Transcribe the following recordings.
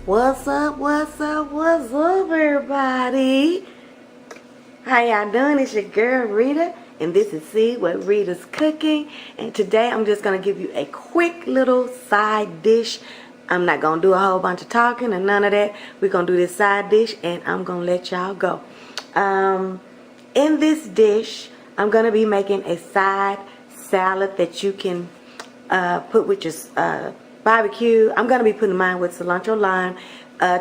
What's up, what's up, what's up, everybody? How y'all doing? It's your girl Rita, and this is See What Rita's Cooking. And today I'm just gonna give you a quick little side dish. I'm not gonna do a whole bunch of talking and none of that. We're gonna do this side dish, and I'm gonna let y'all go. In this dish, I'm gonna be making a side salad that you can put with your barbecue. I'm gonna be putting mine with cilantro, lime,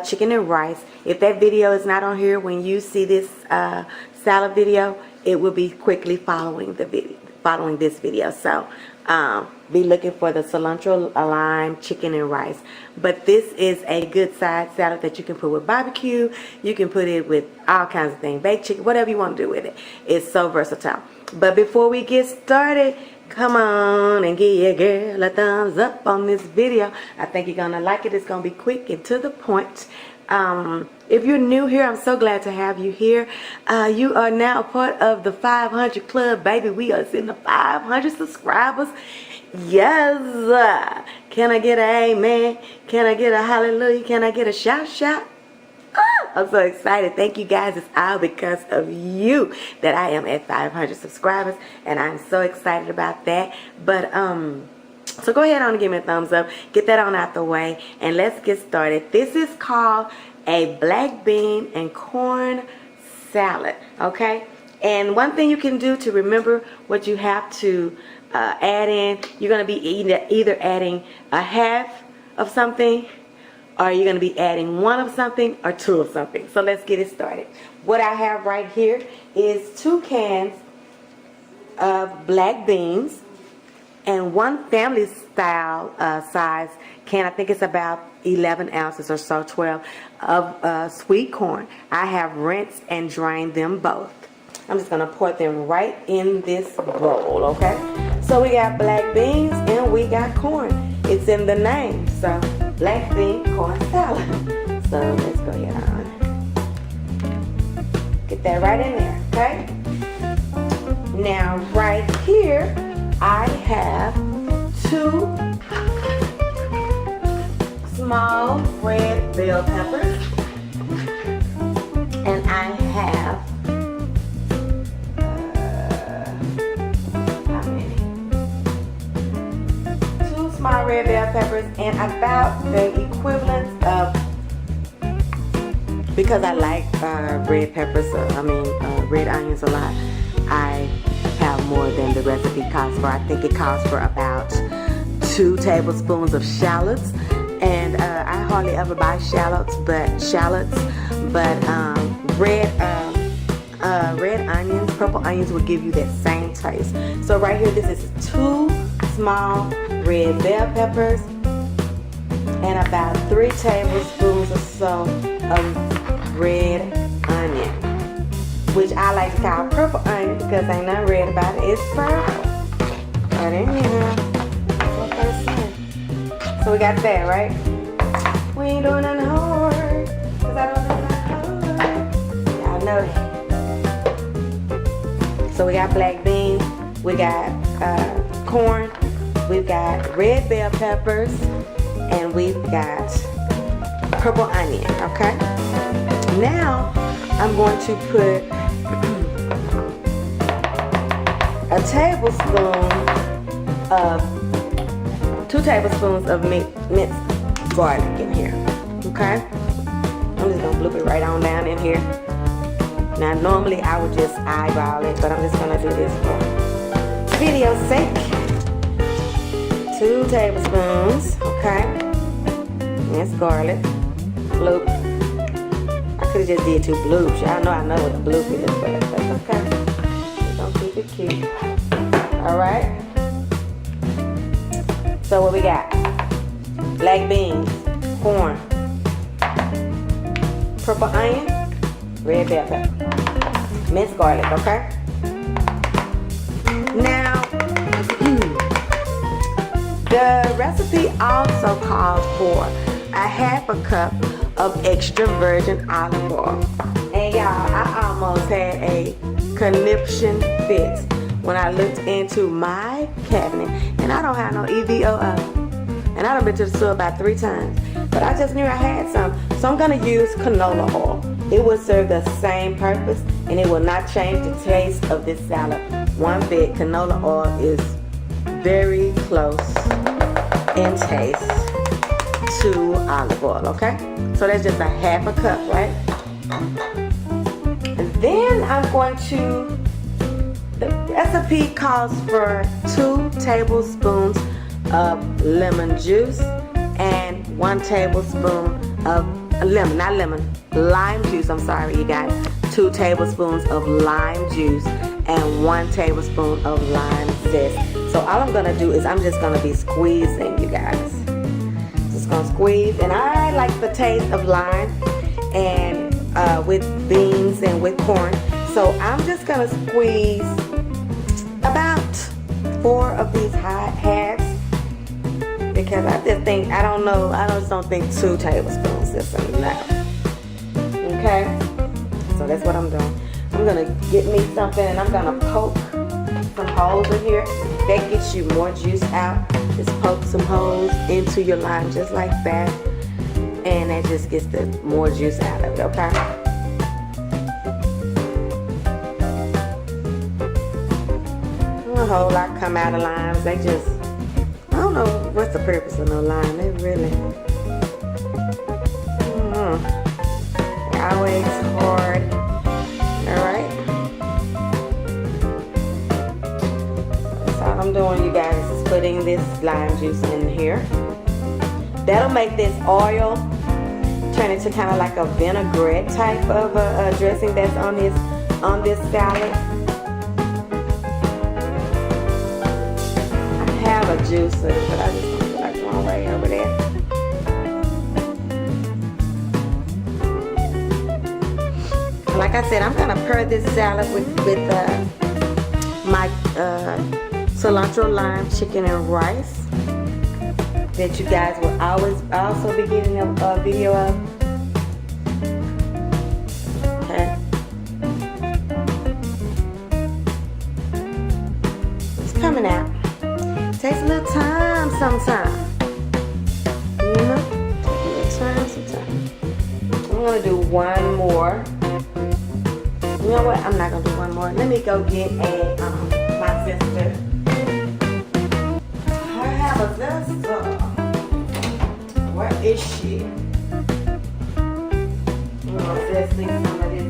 chicken and rice. If that video is not on here when you see this salad video, it will be quickly following this video. So be looking for the cilantro, lime, chicken and rice. But this is a good side salad that you can put with barbecue. You can put it with all kinds of things, baked chicken, whatever you want to do with it. It's so versatile. But before we get started, come on and give your girl a thumbs up on this video. I think you're gonna like it. It's gonna be quick and to the point. If you're new here, I'm so glad to have you here. You are now a part of the 500 club, baby. We are in the 500 subscribers. Yes. Can I get an amen? Can I get a hallelujah? Can I get a shout? I'm so excited. Thank you guys. It's all because of you that I am at 500 subscribers, and I'm so excited about that. But so go ahead on and give me a thumbs up, get that on out the way, and let's get started. This is called a black bean and corn salad, okay? And one thing you can do to remember what you have to add in, you're going to be either adding a half of something, or you're going to be adding one of something or two of something. So let's get it started. What I have right here is 2 cans of black beans and 1 family style size can. I think it's about 11 ounces or so, 12 of sweet corn. I have rinsed and drained them both. I'm just going to pour them right in this bowl, okay? So we got black beans and we got corn. It's in the name, so black bean corn salad. So let's go ahead on. Get that right in there, okay? Now right here, I have 2 small red bell peppers, and I have small red bell peppers, and about the equivalent of, because I like red peppers, red onions a lot, I have more than the recipe calls for. I think it calls for about 2 tablespoons of shallots, and I hardly ever buy shallots, but red onions, purple onions will give you that same taste. So right here, this is 2 small red bell peppers and about 3 tablespoons or so of red onion, which I like to call purple onion because ain't nothing red about it. It's purple. But anyhow, that's what they're saying. So we got that, right? We ain't doing nothing hard because I don't do nothing hard. Y'all know that. So we got black beans, we got corn, we've got red bell peppers, and we've got purple onion, okay? Now, I'm going to put a tablespoon of, 2 tablespoons of minced garlic in here, okay? I'm just going to bloop it right on down in here. Now, normally I would just eyeball it, but I'm just going to do this for video's sake. 2 tablespoons, okay? That's garlic. Bloop. I could have just did 2 bloops. Y'all know I know what a bloop is, but that's okay. We're gonna keep it cute. Alright? So what we got? Black beans, corn, purple onion, red bell pepper, minced garlic, okay? Now, the recipe also calls for a half a cup of extra virgin olive oil. And y'all, I almost had a conniption fits. When I looked into my cabinet, and I don't have no EVOO, and I done been to the store about 3 times, but I just knew I had some. So I'm gonna use canola oil. It will serve the same purpose, and it will not change the taste of this salad one bit. Canola oil is very close in taste to olive oil, okay? So that's just a half a cup, right? And then I'm going to, the recipe calls for 2 tablespoons of lemon juice and 1 tablespoon of lime juice. I'm sorry, you guys. 2 tablespoons of lime juice and 1 tablespoon of lime zest. So all I'm gonna do is I'm just gonna be squeezing, you guys. Just gonna squeeze, and I like the taste of lime and with beans and with corn. So I'm just gonna squeeze about 4 of these halves, because I just think, I just don't think 2 tablespoons is enough. Okay, so that's what I'm doing. I'm gonna get me something, and I'm gonna poke some holes in here. That gets you more juice out. Just poke some holes into your lime just like that, and that just gets the more juice out of it. Okay. A whole lot come out of limes. They just, I don't know what's the purpose of no lime. They really, they're always hard. Alright. That's all I'm doing, you guys, is putting this lime juice in here. That'll make this oil turn into kind of like a vinaigrette type of dressing that's on this salad. Have a juicer, but I just don't feel like going way over there. Like I said, I'm gonna pair this salad with my cilantro, lime, chicken, and rice that you guys will also be getting a video of. Okay, it's coming out. Takes a little time sometimes. You know? Takes a little time sometimes. I'm gonna do one more. You know what? I'm not gonna do one more. Let me go get my sister. I have a Zest. Where is she? I'm gonna Zest some of this.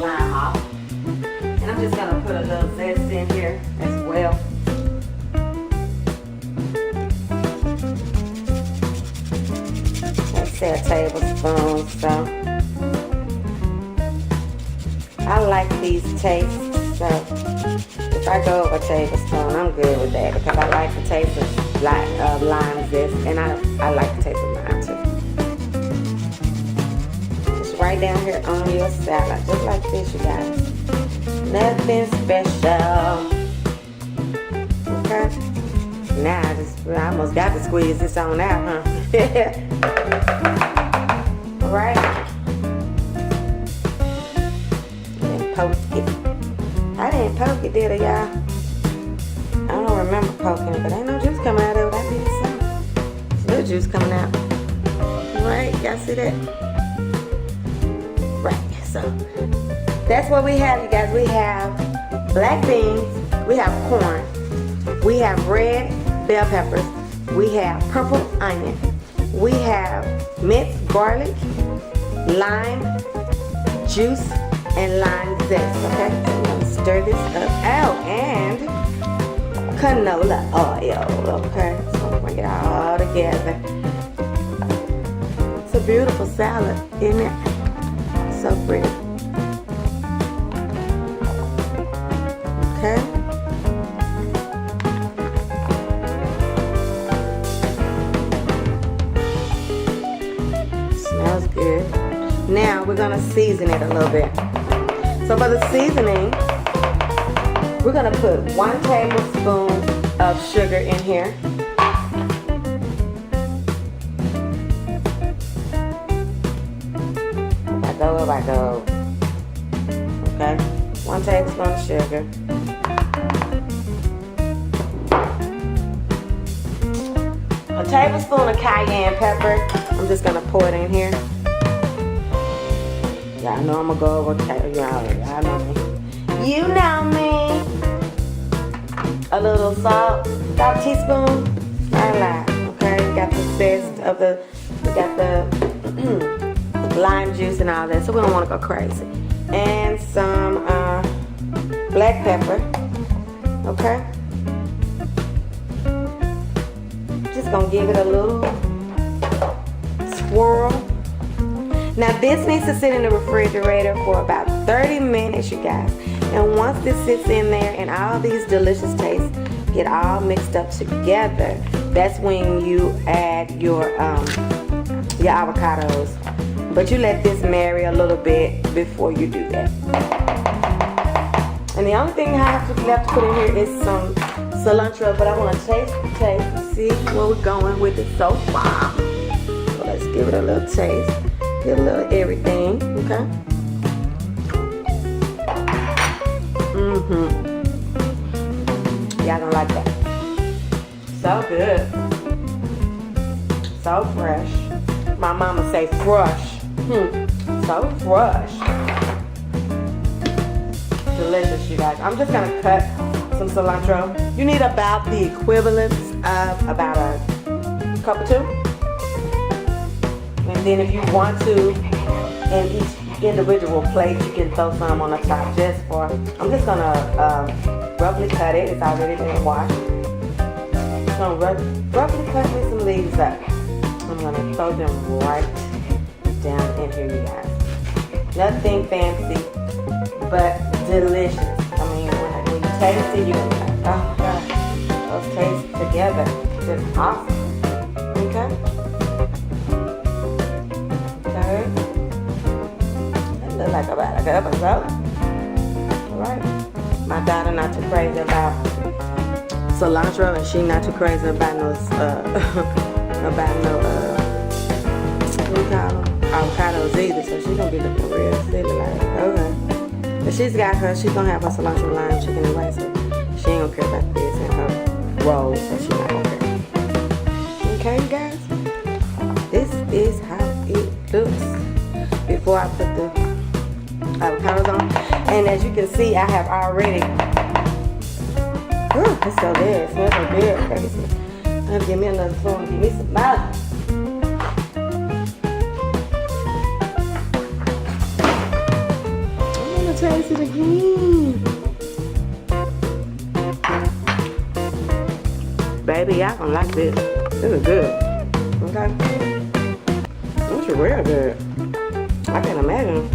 Lime off. And I'm just gonna put a little zest in here as well. Let's say a tablespoon. So I like these tastes. So if I go over a tablespoon, I'm good with that, because I like the taste of lime zest, and I like the taste of lime too. Right down here on your salad, just like this, you guys. Nothing special. Okay. Now I almost got to squeeze this on out, huh? All right. And poke it. I didn't poke it, did I, y'all? I don't remember poking it, but ain't no juice coming out of it. I did some. There's little juice coming out. All right, y'all see that? Right, so that's what we have, you guys. We have black beans, we have corn, we have red bell peppers, we have purple onion, we have minced garlic, lime juice, and lime zest. Okay, so I'm gonna stir this up. Oh, and canola oil. Okay, so I'm gonna bring it all together. It's a beautiful salad, isn't it? So pretty. Okay. Smells good. Now we're gonna season it a little bit. So for the seasoning, We're gonna put 1 tablespoon of sugar in here. If I go. Okay, 1 tablespoon of sugar. A tablespoon of cayenne pepper. I'm just gonna pour it in here. Y'all know I'm gonna go over. Y'all know me. You know me. A little salt, about a teaspoon. Not a lot. Okay, we got the zest of the. We got the lime juice and all that, so we don't want to go crazy. And some black pepper. Okay. Just gonna give it a little swirl. Now this needs to sit in the refrigerator for about 30 minutes, you guys. And once this sits in there and all these delicious tastes get all mixed up together, that's when you add your avocados. But you let this marry a little bit before you do that. And the only thing I have to put in here is some cilantro, but I want to taste the taste and see where we're going with it so far. So let's give it a little taste. Get a little everything, okay? Y'all gonna like that. So good. So fresh. My mama say fresh. So fresh. Delicious, you guys. I'm just gonna cut some cilantro. You need about the equivalent of about a cup or 2. And then if you want to, in each individual plate, you can throw some on the top just for, I'm just gonna roughly cut it. It's already been washed. Just gonna roughly cut me some leaves up. I'm gonna throw them right down in here, you guys. Nothing fancy, but delicious. I mean, when you taste it, you're gonna be like, oh God, those taste together. Just awesome. Okay? Okay. That looks like about a cup or so. Alright. My daughter not too crazy about cilantro, and she not too crazy about no, what do you call them? Avocados either, so she's gonna be looking real silly like, okay. But she's got her, she's gonna have her cilantro, lime, chicken, and rice, so she ain't gonna care about this and her rolls, so she's not gonna care. Okay, you guys? This is how it looks before I put the avocados on. And as you can see, I have already, it's so good, it smells so good, crazy. I'm gonna give me another spoon, give me some mouth. Taste it again. Baby, y'all gonna like this. This is good. Okay? This is real good. I can't imagine.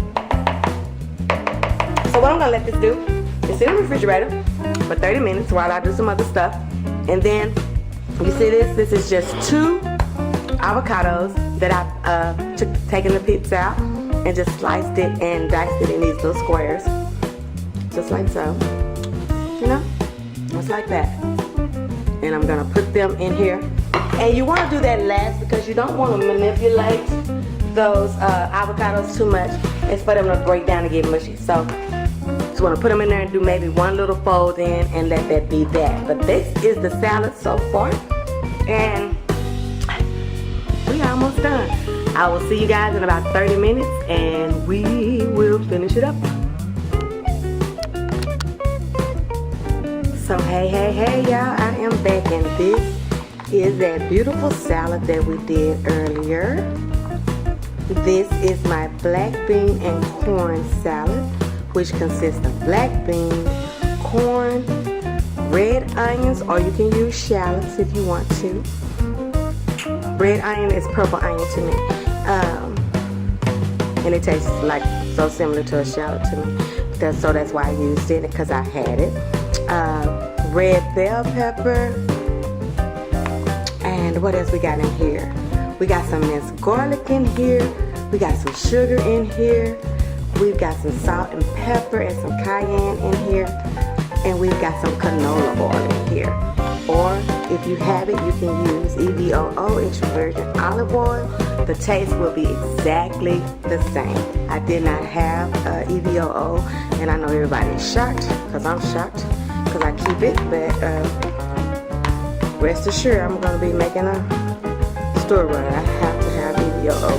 So what I'm gonna let this do is sit in the refrigerator for 30 minutes while I do some other stuff. And then, you see this? This is just 2 avocados that I taken the pips out and just sliced it and diced it in these little squares. Just like so. You know? Just like that. And I'm gonna put them in here. And you wanna do that last because you don't wanna manipulate those avocados too much. It's for them to break down and get mushy. So, just wanna put them in there and do maybe one little fold in and let that be that. But this is the salad so far. And we almost done. I will see you guys in about 30 minutes and we will finish it up. So hey y'all, I am back and this is that beautiful salad that we did earlier. This is my black bean and corn salad, which consists of black beans, corn, red onions, or you can use shallots if you want to. Red onion is purple onion to me. And it tastes like so similar to a shallot to me. So that's why I used it, because I had it. Red bell pepper. And what else we got in here? We got some minced garlic in here. We got some sugar in here. We've got some salt and pepper and some cayenne in here. And And we've got some canola oil in here. Or if you have it, you can use EVOO, extra virgin olive oil. The taste will be exactly the same. I did not have EVOO, and I know everybody's shocked, because I'm shocked, because I keep it, but rest assured I'm going to be making a store run. I have to have EVOO.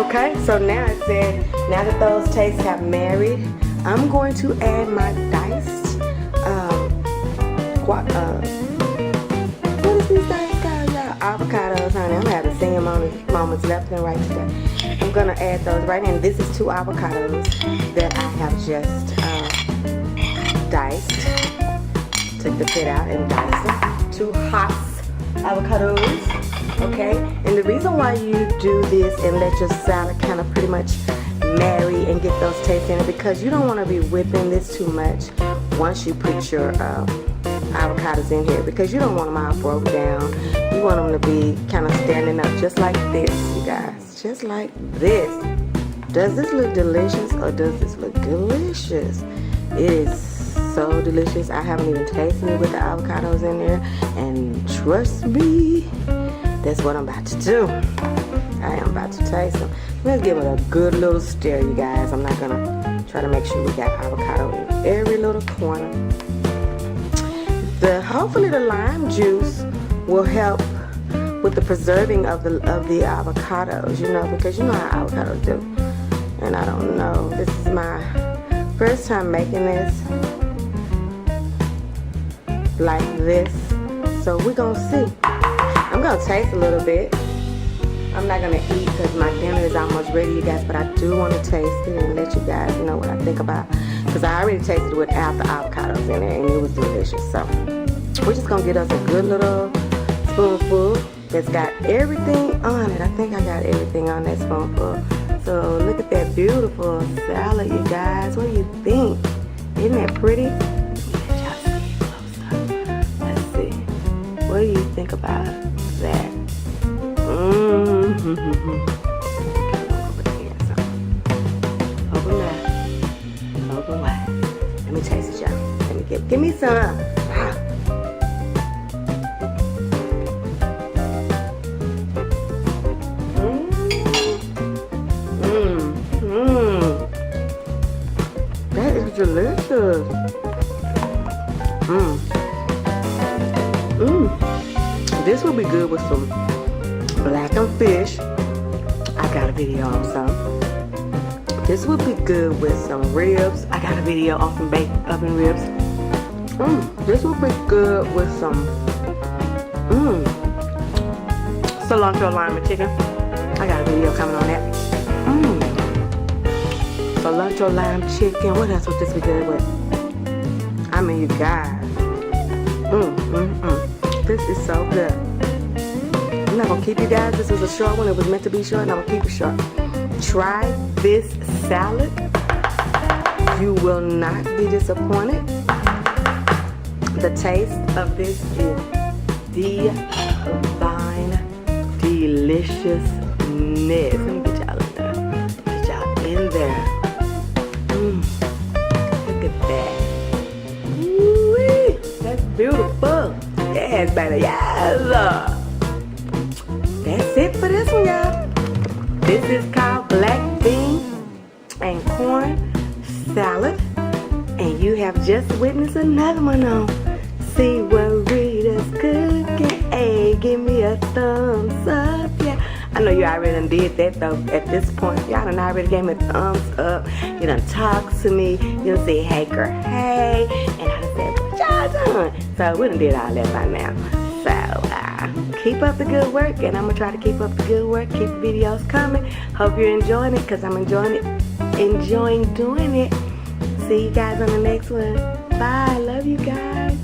Okay, so now it said, now that those tastes have married, I'm going to add my diced what is these diced guys? Avocados, honey. I'm having singing moments left and right today. I'm gonna add those right in. This is 2 avocados that I have just diced. Took the pit out and diced them. 2 haas avocados. Okay, and the reason why you do this and let your salad kind of pretty much marry and get those tastes in it, because you don't want to be whipping this too much once you put your avocados in here, because you don't want them all broke down. You want them to be kind of standing up just like this, you guys, just like this. Does this look delicious, or does this look delicious? It is so delicious. I haven't even tasted it with the avocados in there, and trust me, that's what I'm about to do. I am about to taste them. Let's give it a good little stir, you guys. I'm not gonna try to make sure we got avocado in every little corner. Hopefully the lime juice will help with the preserving of the avocados, you know, because you know how avocados do. And I don't know. This is my first time making this like this, so we're gonna see. I'm gonna taste a little bit. I'm not gonna eat because my dinner is almost ready, you guys, but I do want to taste it and let you guys know what I think about, because I already tasted it without the avocados in it and it was delicious. So we're just gonna get us a good little spoonful that's got everything on it. I think I got everything on that spoonful. So look at that beautiful salad, you guys. What do you think? Isn't that pretty? Y'all see it closer. Let's see. What do you think about that? Open that. Open wide. Let me taste it, y'all. Let me give me some. That is delicious. This will be good with some blackened fish. I got a video on some. This would be good with some ribs. I got a video on some baked oven ribs. This would be good with some cilantro lime and chicken. I got a video coming on that. Cilantro lime chicken. What else would this be good with? I mean, you guys. This is so good. I'm not gonna keep you guys. This was a short one. It was meant to be short, and I'm gonna keep it short. Try this salad. You will not be disappointed. The taste of this is divine deliciousness. Let me get y'all in there. Get y'all in there. Look at that. Ooh-wee. That's beautiful. Yes, baby. Yes. That's it for this one, y'all. This is called black bean and corn salad. And you have just witnessed another one on See What Rita's Cooking. Hey, give me a thumbs up, yeah. I know you already done did that though at this point. Y'all done already gave me a thumbs up. You done talked to me. You done said, hey girl, hey. And I done said, what y'all doing? So we done did all that by now. So keep up the good work, and I'm gonna try to keep up the good work, keep the videos coming. Hope you're enjoying it, because I'm enjoying doing it. See you guys on the next one. Bye. Love you guys.